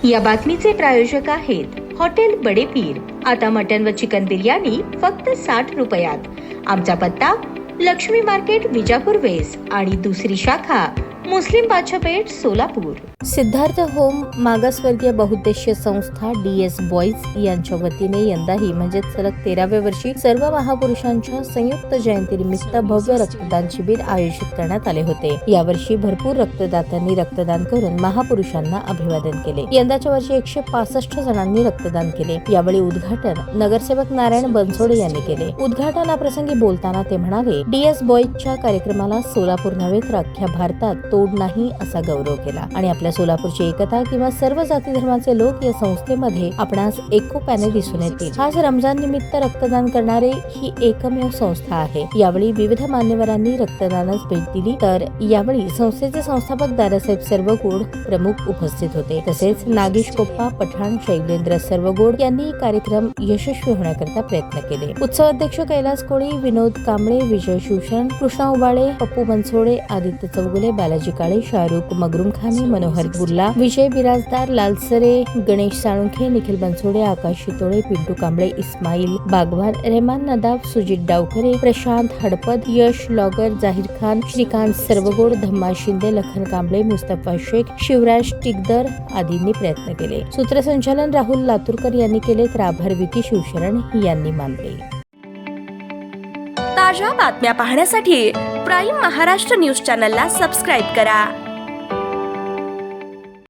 या बातमीचे प्रायोजक आहेत हॉटेल बडे पीर। आता मटन व चिकन बिर्याणी फक्त 60 रुपयात। आमचा पत्ता लक्ष्मी मार्केट विजापूर वेस्ट आणि दुसरी शाखा मुस्लिम बादशाहपेठ सोलापूर। सिद्धार्थ होम मागासवर्गीय बहुउद्देशीय संस्था DS बॉईज यांच्या वतीने यंदाही म्हणजे सलग 13व्या वर्षी सर्व महापुरुषांच्या संयुक्त जयंतीनिमित्त भव्य रक्तदान शिबिर आयोजित करण्यात आले होते। यावर्षी भरपूर रक्तदात्यांनी रक्तदान करून महापुरुषांना अभिवादन केले। यंदाच्या वर्षी 165 जणांनी रक्तदान केले। यावेळी उद्घाटन नगरसेवक नारायण बनसोडे यांनी केले। उद्घाटनाप्रसंगी बोलताना ते म्हणाले, DS बॉईजच्या कार्यक्रमाला सोलापूर नव्हे तर अख्ख्या भारतात तोड नाही असा गौरव केला आणि आपल्या सोलापूरची एकता किंवा सर्व जाती धर्माचे लोक या संस्थेमध्ये आपणास एकोप्याने दिसून येतील। आज रमजान निमित्त रक्तदान करणारे ही एकमेव संस्था आहे। यावेळी विविध मान्यवरांनी रक्तदानास भेट दिली, तर यावेळी संस्थेचे संस्थापक दादासाहेब सर्वगोड प्रमुख उपस्थित होते। तसेच नागेश कोप्पा पठाण, शैलेंद्र सर्वगोड यांनी कार्यक्रम यशस्वी होण्याकरता प्रयत्न केले। उत्सव अध्यक्ष कैलास कोळी, विनोद कांबळे, विजय शिवशरण, कृष्णा उबाळे, पप्पू बनसोडे, आदित्य चौगुले, बालाजी काळे, शाहरुख मगरुमखानी, मनोहर बुर्ला, विजय बिराजदार, लालसरे, गणेश साळुंखे, निखिल बनसोडे, आकाश शितोळे, पिंटू कांबळे, इस्माईल बागवान, रेहमान नदाब, सुजित डावखरे, प्रशांत हडपद, यश लॉगर, जाहीर खान, श्रीकांत सर्वगोड, धम्मा शिंदे, लखन कांबळे, मुस्तफा शेख, शिवराज टिकदर आदींनी प्रयत्न केले। सूत्रसंचालन राहुल लातूरकर यांनी केले, तर आभार विकी शिवशरण यांनी मानले। ताज्या बातम्या पाहण्यासाठी प्राईम महाराष्ट्र न्यूज चॅनलला सबस्क्राईब करा।